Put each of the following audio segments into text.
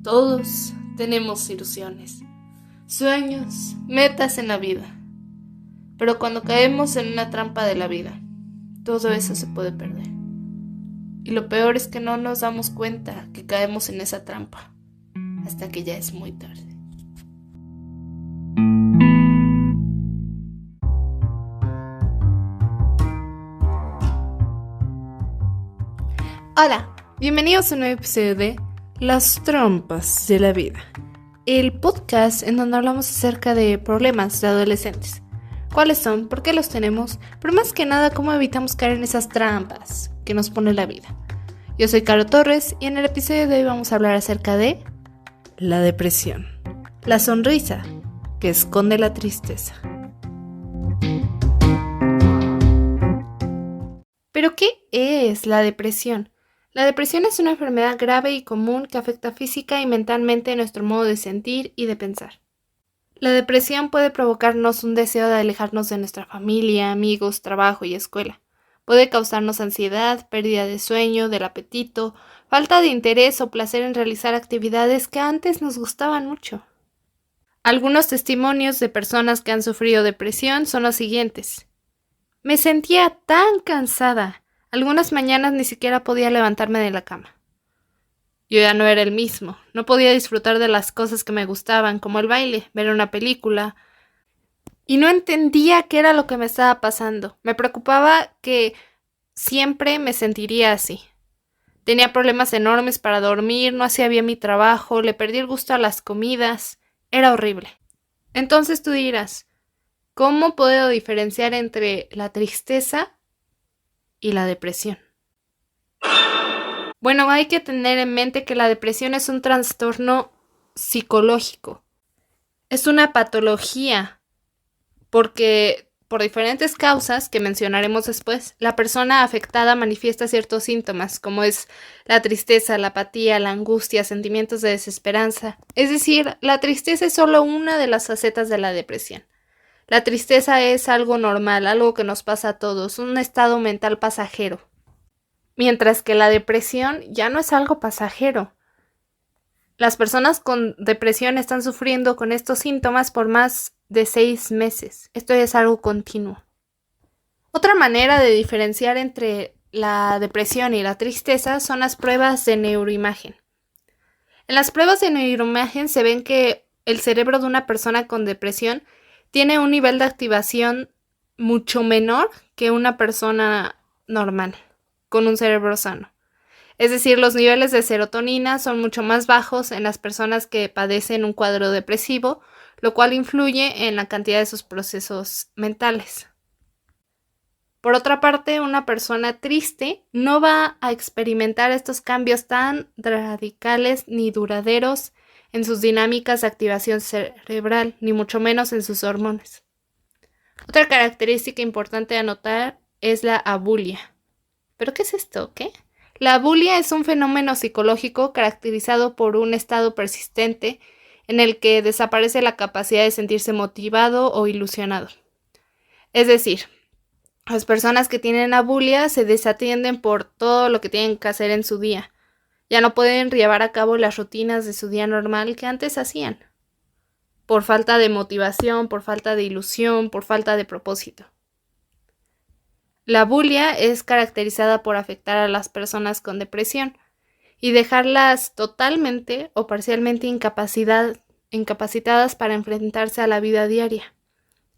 Todos tenemos ilusiones, sueños, metas en la vida. Pero cuando caemos en una trampa de la vida, todo eso se puede perder. Y lo peor es que no nos damos cuenta que caemos en esa trampa hasta que ya es muy tarde. Hola, bienvenidos a un nuevo episodio de Las trampas de la vida, el podcast en donde hablamos acerca de problemas de adolescentes. ¿Cuáles son? ¿Por qué los tenemos? Pero más que nada, ¿cómo evitamos caer en esas trampas que nos pone la vida? Yo soy Caro Torres y en el episodio de hoy vamos a hablar acerca de la depresión, la sonrisa que esconde la tristeza. ¿Pero qué es la depresión? La depresión es una enfermedad grave y común que afecta física y mentalmente nuestro modo de sentir y de pensar. La depresión puede provocarnos un deseo de alejarnos de nuestra familia, amigos, trabajo y escuela. Puede causarnos ansiedad, pérdida de sueño, del apetito, falta de interés o placer en realizar actividades que antes nos gustaban mucho. Algunos testimonios de personas que han sufrido depresión son los siguientes. Me sentía tan cansada. Algunas mañanas ni siquiera podía levantarme de la cama. Yo ya no era el mismo, no podía disfrutar de las cosas que me gustaban, como el baile, ver una película, y no entendía qué era lo que me estaba pasando. Me preocupaba que siempre me sentiría así. Tenía problemas enormes para dormir, no hacía bien mi trabajo, le perdí el gusto a las comidas, era horrible. Entonces tú dirás, ¿cómo puedo diferenciar entre la tristeza y la depresión? Bueno, hay que tener en mente que la depresión es un trastorno psicológico. Es una patología porque por diferentes causas que mencionaremos después, la persona afectada manifiesta ciertos síntomas como es la tristeza, la apatía, la angustia, sentimientos de desesperanza. Es decir, la tristeza es solo una de las facetas de la depresión. La tristeza es algo normal, algo que nos pasa a todos, un estado mental pasajero. Mientras que la depresión ya no es algo pasajero. Las personas con depresión están sufriendo con estos síntomas por más de 6 meses. Esto es algo continuo. Otra manera de diferenciar entre la depresión y la tristeza son las pruebas de neuroimagen. En las pruebas de neuroimagen se ven que el cerebro de una persona con depresión tiene un nivel de activación mucho menor que una persona normal, con un cerebro sano. Es decir, los niveles de serotonina son mucho más bajos en las personas que padecen un cuadro depresivo, lo cual influye en la cantidad de sus procesos mentales. Por otra parte, una persona triste no va a experimentar estos cambios tan radicales ni duraderos en sus dinámicas de activación cerebral, ni mucho menos en sus hormonas. Otra característica importante a notar es la abulia. ¿Pero qué es esto? ¿Qué? La abulia es un fenómeno psicológico caracterizado por un estado persistente en el que desaparece la capacidad de sentirse motivado o ilusionado. Es decir, las personas que tienen abulia se desatienden por todo lo que tienen que hacer en su día. Ya no pueden llevar a cabo las rutinas de su día normal que antes hacían, por falta de motivación, por falta de ilusión, por falta de propósito. La abulia es caracterizada por afectar a las personas con depresión y dejarlas totalmente o parcialmente incapacitadas para enfrentarse a la vida diaria.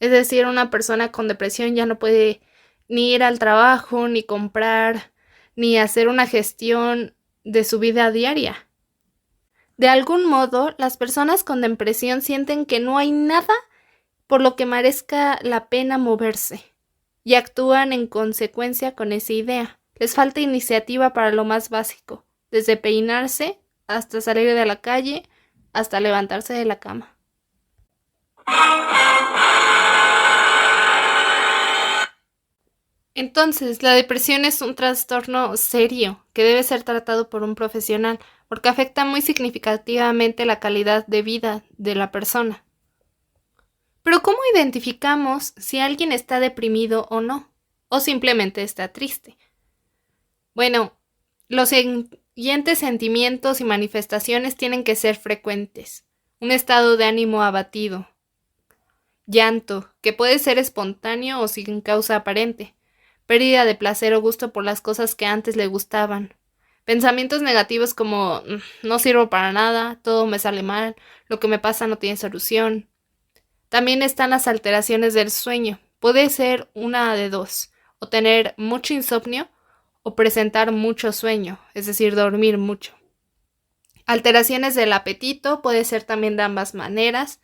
Es decir, una persona con depresión ya no puede ni ir al trabajo, ni comprar, ni hacer una gestión de su vida diaria. De algún modo, las personas con depresión sienten que no hay nada por lo que merezca la pena moverse y actúan en consecuencia con esa idea. Les falta iniciativa para lo más básico, desde peinarse hasta salir de la calle, hasta levantarse de la cama. Entonces, la depresión es un trastorno serio que debe ser tratado por un profesional porque afecta muy significativamente la calidad de vida de la persona. Pero ¿cómo identificamos si alguien está deprimido o no? o simplemente está triste. Bueno, los siguientes sentimientos y manifestaciones tienen que ser frecuentes. Un estado de ánimo abatido. Llanto, que puede ser espontáneo o sin causa aparente. Pérdida de placer o gusto por las cosas que antes le gustaban. Pensamientos negativos como no sirvo para nada, todo me sale mal, lo que me pasa no tiene solución. También están las alteraciones del sueño. Puede ser una de dos, o tener mucho insomnio o presentar mucho sueño, es decir, dormir mucho. Alteraciones del apetito puede ser también de ambas maneras,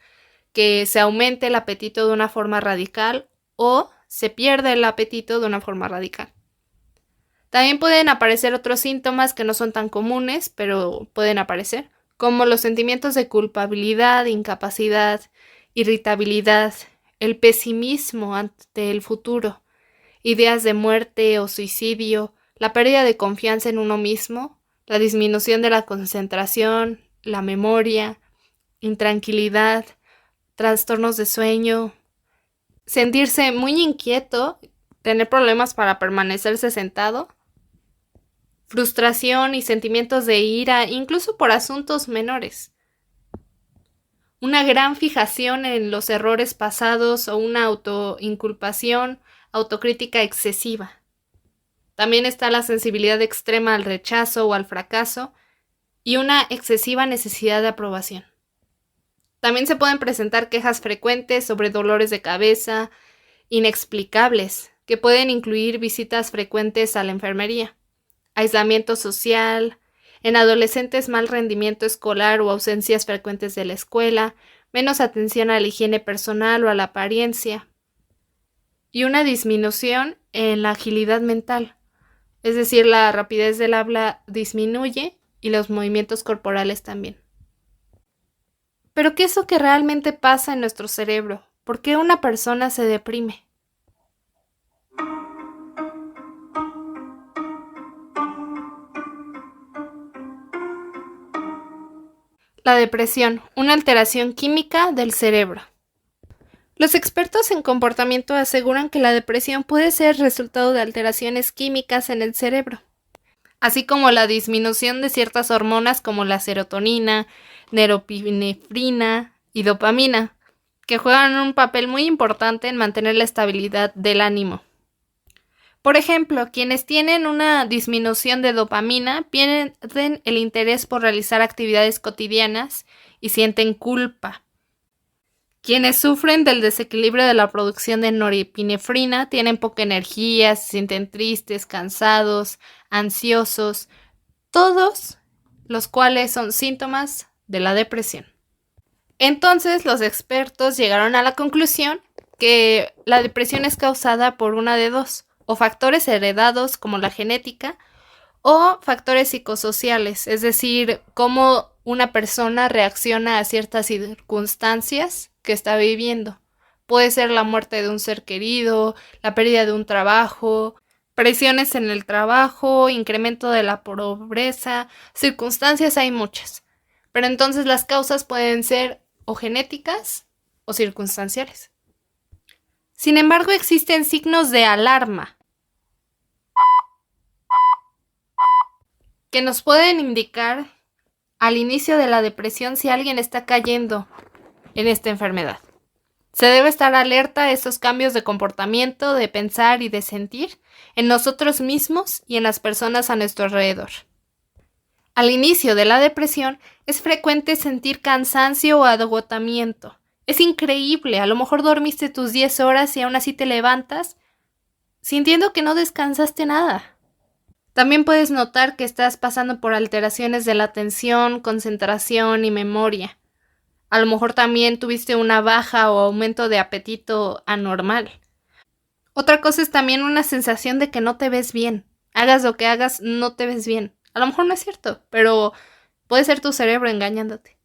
que se aumente el apetito de una forma radical o se pierde el apetito de una forma radical. También pueden aparecer otros síntomas que no son tan comunes, pero pueden aparecer, como los sentimientos de culpabilidad, incapacidad, irritabilidad, el pesimismo ante el futuro, ideas de muerte o suicidio, la pérdida de confianza en uno mismo, la disminución de la concentración, la memoria, intranquilidad, trastornos de sueño, sentirse muy inquieto, tener problemas para permanecerse sentado, frustración y sentimientos de ira, incluso por asuntos menores. Una gran fijación en los errores pasados o una autoinculpación, autocrítica excesiva. También está la sensibilidad extrema al rechazo o al fracaso y una excesiva necesidad de aprobación. También se pueden presentar quejas frecuentes sobre dolores de cabeza, inexplicables, que pueden incluir visitas frecuentes a la enfermería, aislamiento social, en adolescentes mal rendimiento escolar o ausencias frecuentes de la escuela, menos atención a la higiene personal o a la apariencia, y una disminución en la agilidad mental, es decir, la rapidez del habla disminuye y los movimientos corporales también. Pero ¿qué es lo que realmente pasa en nuestro cerebro? ¿Por qué una persona se deprime? La depresión, una alteración química del cerebro. Los expertos en comportamiento aseguran que la depresión puede ser resultado de alteraciones químicas en el cerebro, así como la disminución de ciertas hormonas como la serotonina, norepinefrina y dopamina, que juegan un papel muy importante en mantener la estabilidad del ánimo. Por ejemplo, quienes tienen una disminución de dopamina pierden el interés por realizar actividades cotidianas y sienten culpa. Quienes sufren del desequilibrio de la producción de norepinefrina tienen poca energía, se sienten tristes, cansados, ansiosos, todos los cuales son síntomas de la depresión. Entonces, los expertos llegaron a la conclusión que la depresión es causada por una de dos, o factores heredados como la genética, o factores psicosociales, es decir, cómo una persona reacciona a ciertas circunstancias que está viviendo. Puede ser la muerte de un ser querido, la pérdida de un trabajo, presiones en el trabajo, incremento de la pobreza, circunstancias hay muchas. Pero entonces las causas pueden ser o genéticas o circunstanciales. Sin embargo, existen signos de alarma que nos pueden indicar al inicio de la depresión si alguien está cayendo en esta enfermedad. Se debe estar alerta a estos cambios de comportamiento, de pensar y de sentir en nosotros mismos y en las personas a nuestro alrededor. Al inicio de la depresión es frecuente sentir cansancio o agotamiento. Es increíble, a lo mejor dormiste tus 10 horas y aún así te levantas sintiendo que no descansaste nada. También puedes notar que estás pasando por alteraciones de la atención, concentración y memoria. A lo mejor también tuviste una baja o aumento de apetito anormal. Otra cosa es también una sensación de que no te ves bien. Hagas lo que hagas, no te ves bien. A lo mejor no es cierto, pero puede ser tu cerebro engañándote.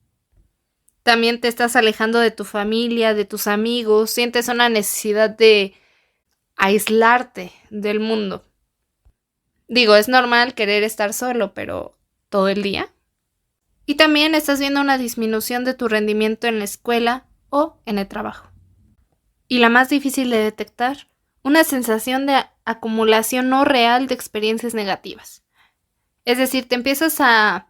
También te estás alejando de tu familia, de tus amigos, sientes una necesidad de aislarte del mundo. Digo, es normal querer estar solo, pero ¿todo el día? Y también estás viendo una disminución de tu rendimiento en la escuela o en el trabajo. Y la más difícil de detectar, una sensación de acumulación no real de experiencias negativas. Es decir, te empiezas a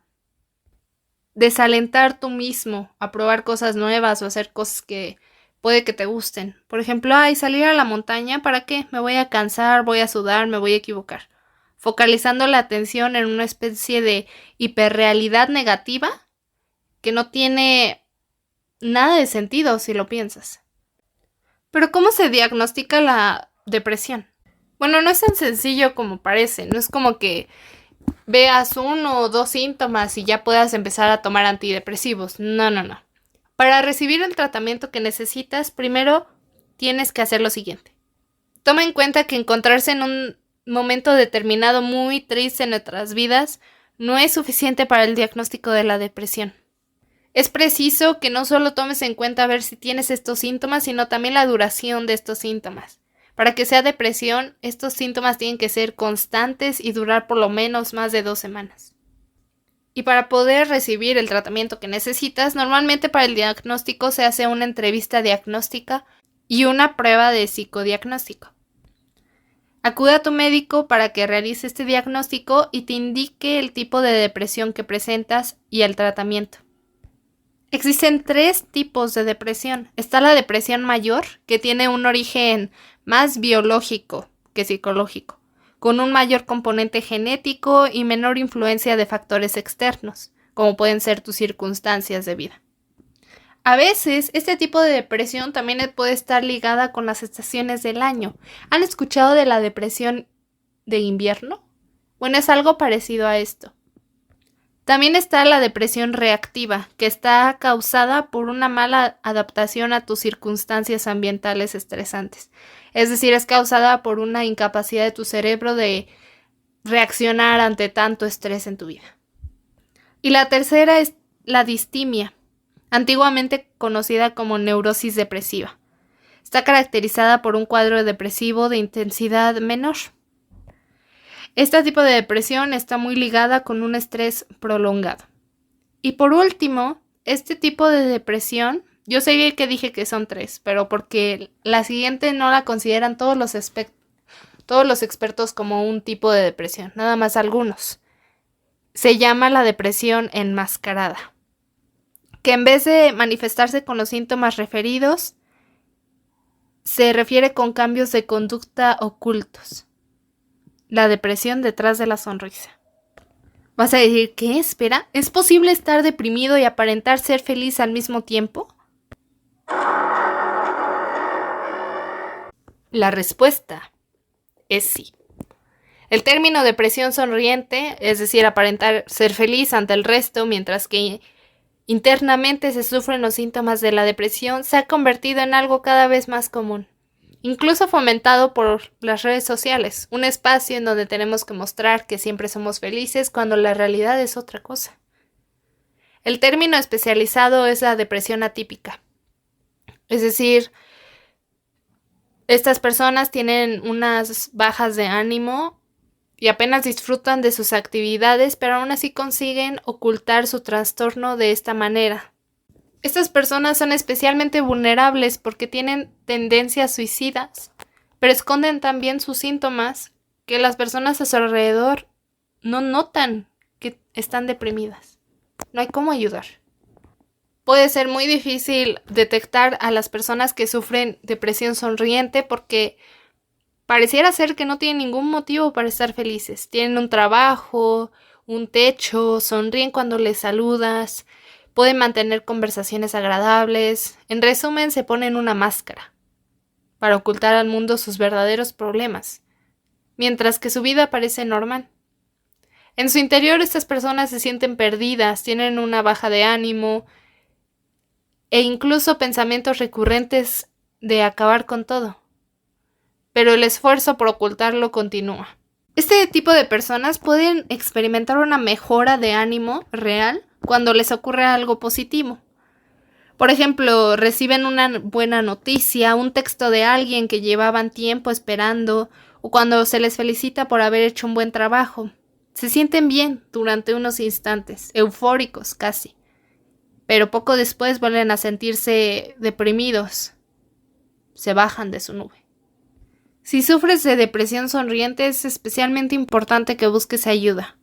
desalentar tú mismo a probar cosas nuevas o hacer cosas que puede que te gusten. Por ejemplo, salir a la montaña, ¿para qué? Me voy a cansar, voy a sudar, me voy a equivocar. Focalizando la atención en una especie de hiperrealidad negativa que no tiene nada de sentido si lo piensas. Pero ¿cómo se diagnostica la depresión? Bueno, no es tan sencillo como parece, no es como que veas 1 o 2 síntomas y ya puedas empezar a tomar antidepresivos. No. Para recibir el tratamiento que necesitas, primero tienes que hacer lo siguiente. Toma en cuenta que encontrarse en un momento determinado muy triste en nuestras vidas no es suficiente para el diagnóstico de la depresión. Es preciso que no solo tomes en cuenta ver si tienes estos síntomas, sino también la duración de estos síntomas. Para que sea depresión, estos síntomas tienen que ser constantes y durar por lo menos más de 2 semanas. Y para poder recibir el tratamiento que necesitas, normalmente para el diagnóstico se hace una entrevista diagnóstica y una prueba de psicodiagnóstico. Acude a tu médico para que realice este diagnóstico y te indique el tipo de depresión que presentas y el tratamiento. Existen 3 tipos de depresión. Está la depresión mayor, que tiene un origen más biológico que psicológico, con un mayor componente genético y menor influencia de factores externos, como pueden ser tus circunstancias de vida. A veces, este tipo de depresión también puede estar ligada con las estaciones del año. ¿Han escuchado de la depresión de invierno? Bueno, es algo parecido a esto. También está la depresión reactiva, que está causada por una mala adaptación a tus circunstancias ambientales estresantes. Es decir, es causada por una incapacidad de tu cerebro de reaccionar ante tanto estrés en tu vida. Y la tercera es la distimia, antiguamente conocida como neurosis depresiva. Está caracterizada por un cuadro depresivo de intensidad menor. Este tipo de depresión está muy ligada con un estrés prolongado. Y por último, este tipo de depresión, yo sé que dije que son 3, pero porque la siguiente no la consideran todos los expertos como un tipo de depresión, nada más algunos. Se llama la depresión enmascarada, que en vez de manifestarse con los síntomas referidos, se refiere con cambios de conducta ocultos. La depresión detrás de la sonrisa. ¿Vas a decir qué? Espera, ¿es posible estar deprimido y aparentar ser feliz al mismo tiempo? La respuesta es sí. El término depresión sonriente, es decir, aparentar ser feliz ante el resto mientras que internamente se sufren los síntomas de la depresión, se ha convertido en algo cada vez más común. Incluso fomentado por las redes sociales, un espacio en donde tenemos que mostrar que siempre somos felices cuando la realidad es otra cosa. El término especializado es la depresión atípica. Es decir, estas personas tienen unas bajas de ánimo y apenas disfrutan de sus actividades, pero aún así consiguen ocultar su trastorno de esta manera. Estas personas son especialmente vulnerables porque tienen tendencias suicidas, pero esconden también sus síntomas que las personas a su alrededor no notan que están deprimidas. No hay cómo ayudar. Puede ser muy difícil detectar a las personas que sufren depresión sonriente porque pareciera ser que no tienen ningún motivo para estar felices. Tienen un trabajo, un techo, sonríen cuando les saludas, pueden mantener conversaciones agradables. En resumen, se ponen una máscara para ocultar al mundo sus verdaderos problemas, mientras que su vida parece normal. En su interior, estas personas se sienten perdidas, tienen una baja de ánimo e incluso pensamientos recurrentes de acabar con todo. Pero el esfuerzo por ocultarlo continúa. Este tipo de personas pueden experimentar una mejora de ánimo real cuando les ocurre algo positivo. Por ejemplo, reciben una buena noticia, un texto de alguien que llevaban tiempo esperando, o cuando se les felicita por haber hecho un buen trabajo. Se sienten bien durante unos instantes, eufóricos casi, pero poco después vuelven a sentirse deprimidos. Se bajan de su nube. Si sufres de depresión sonriente, es especialmente importante que busques ayuda.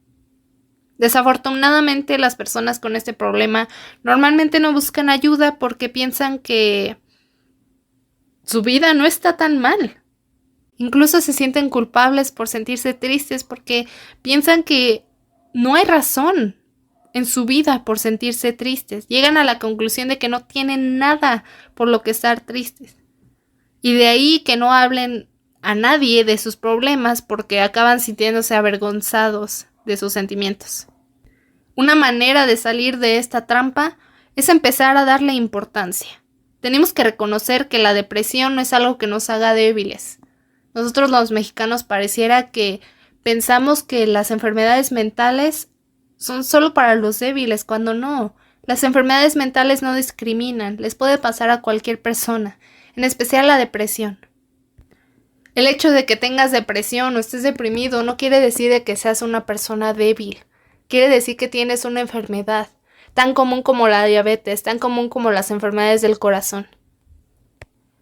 Desafortunadamente, las personas con este problema normalmente no buscan ayuda porque piensan que su vida no está tan mal. Incluso se sienten culpables por sentirse tristes porque piensan que no hay razón en su vida por sentirse tristes. Llegan a la conclusión de que no tienen nada por lo que estar tristes. Y de ahí que no hablen a nadie de sus problemas porque acaban sintiéndose avergonzados de sus sentimientos. Una manera de salir de esta trampa es empezar a darle importancia. Tenemos que reconocer que la depresión no es algo que nos haga débiles. Nosotros los mexicanos pareciera que pensamos que las enfermedades mentales son solo para los débiles, cuando no. Las enfermedades mentales no discriminan, les puede pasar a cualquier persona, en especial la depresión. El hecho de que tengas depresión o estés deprimido no quiere decir de que seas una persona débil. Quiere decir que tienes una enfermedad, tan común como la diabetes, tan común como las enfermedades del corazón.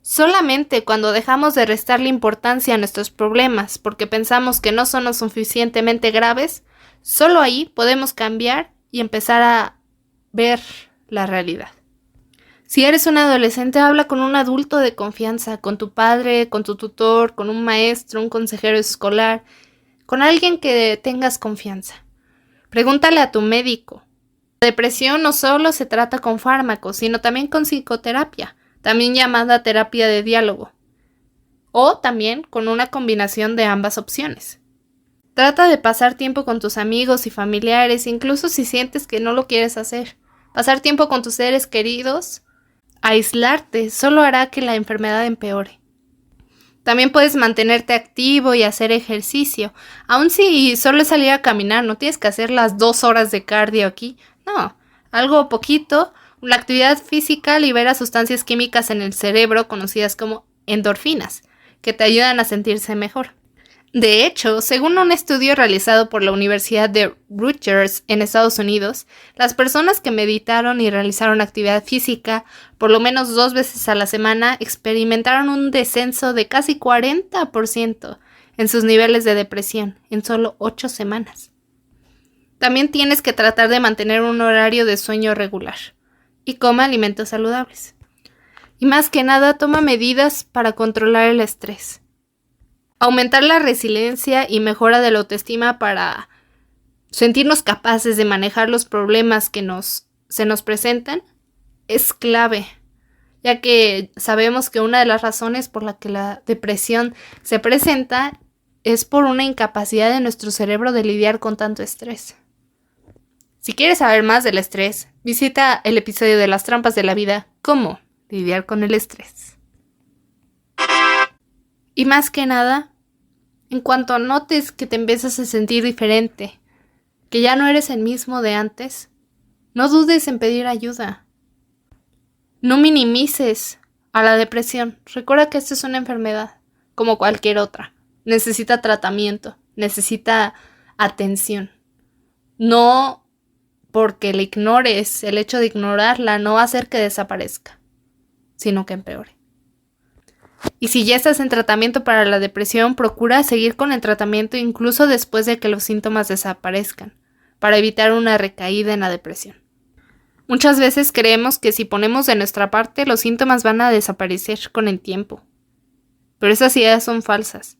Solamente cuando dejamos de restarle importancia a nuestros problemas porque pensamos que no son lo suficientemente graves, solo ahí podemos cambiar y empezar a ver la realidad. Si eres un adolescente, habla con un adulto de confianza, con tu padre, con tu tutor, con un maestro, un consejero escolar, con alguien que tengas confianza. Pregúntale a tu médico. La depresión no solo se trata con fármacos, sino también con psicoterapia, también llamada terapia de diálogo, o también con una combinación de ambas opciones. Trata de pasar tiempo con tus amigos y familiares, incluso si sientes que no lo quieres hacer. Pasar tiempo con tus seres queridos, aislarte, solo hará que la enfermedad empeore. También puedes mantenerte activo y hacer ejercicio. Aun si solo es salir a caminar, no tienes que hacer las 2 horas de cardio aquí. No, algo poquito. La actividad física libera sustancias químicas en el cerebro conocidas como endorfinas, que te ayudan a sentirse mejor. De hecho, según un estudio realizado por la Universidad de Rutgers en Estados Unidos, las personas que meditaron y realizaron actividad física por lo menos 2 veces a la semana experimentaron un descenso de casi 40% en sus niveles de depresión en solo 8 semanas. También tienes que tratar de mantener un horario de sueño regular y come alimentos saludables. Y más que nada, toma medidas para controlar el estrés. Aumentar la resiliencia y mejora de la autoestima para sentirnos capaces de manejar los problemas que se nos presentan es clave, ya que sabemos que una de las razones por la que la depresión se presenta es por una incapacidad de nuestro cerebro de lidiar con tanto estrés. Si quieres saber más del estrés, visita el episodio de las trampas de la vida, cómo lidiar con el estrés. Y más que nada, en cuanto notes que te empiezas a sentir diferente, que ya no eres el mismo de antes, no dudes en pedir ayuda. No minimices a la depresión. Recuerda que esta es una enfermedad, como cualquier otra. Necesita tratamiento, necesita atención. No porque la ignores, el hecho de ignorarla no va a hacer que desaparezca, sino que empeore. Y si ya estás en tratamiento para la depresión, procura seguir con el tratamiento incluso después de que los síntomas desaparezcan, para evitar una recaída en la depresión. Muchas veces creemos que si ponemos de nuestra parte, los síntomas van a desaparecer con el tiempo. Pero esas ideas son falsas.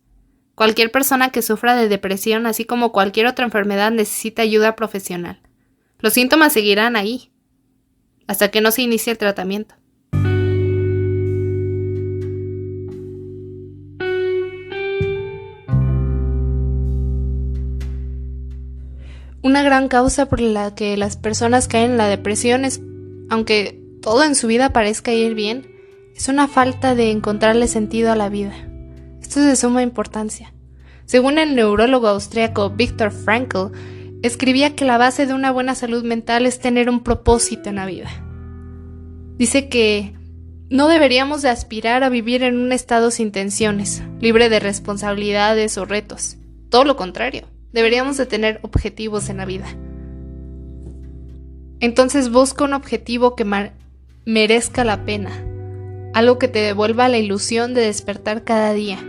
Cualquier persona que sufra de depresión, así como cualquier otra enfermedad, necesita ayuda profesional. Los síntomas seguirán ahí, hasta que no se inicie el tratamiento. Una gran causa por la que las personas caen en la depresión es, aunque todo en su vida parezca ir bien, es una falta de encontrarle sentido a la vida. Esto es de suma importancia. Según el neurólogo austríaco Viktor Frankl, escribía que la base de una buena salud mental es tener un propósito en la vida. Dice que no deberíamos de aspirar a vivir en un estado sin tensiones, libre de responsabilidades o retos. Todo lo contrario. Deberíamos de tener objetivos en la vida. Entonces busca un objetivo que merezca la pena, algo que te devuelva la ilusión de despertar cada día.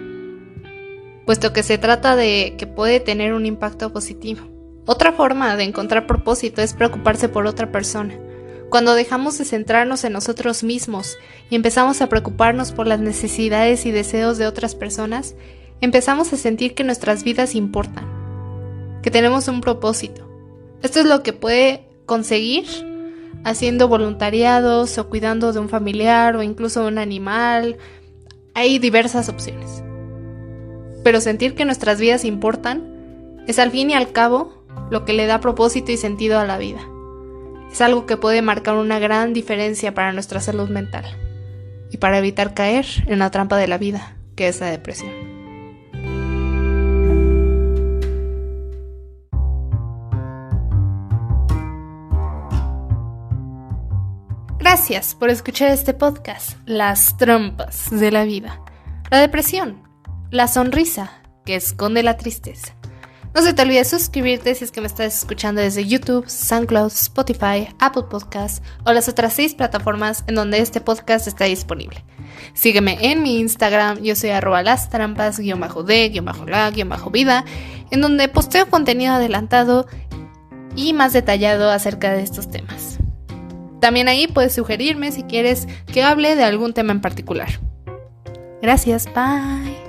puesto que se trata de que puede tener un impacto positivo. Otra forma de encontrar propósito es preocuparse por otra persona. Cuando dejamos de centrarnos en nosotros mismos y empezamos a preocuparnos por las necesidades y deseos de otras personas, empezamos a sentir que nuestras vidas importan, que tenemos un propósito. Esto es lo que puede conseguir haciendo voluntariados o cuidando de un familiar o incluso de un animal. Hay diversas opciones. Pero sentir que nuestras vidas importan es al fin y al cabo lo que le da propósito y sentido a la vida. Es algo que puede marcar una gran diferencia para nuestra salud mental y para evitar caer en la trampa de la vida, que es la depresión. Gracias por escuchar este podcast, Las trampas de la vida. La depresión, la sonrisa que esconde la tristeza. No se te olvide suscribirte si es que me estás escuchando desde YouTube, SoundCloud, Spotify, Apple Podcasts o las otras 6 plataformas en donde este podcast está disponible. Sígueme en mi Instagram, yo soy @lastrampas_de_la_vida, en donde posteo contenido adelantado y más detallado acerca de estos temas. También ahí puedes sugerirme si quieres que hable de algún tema en particular. Gracias, bye.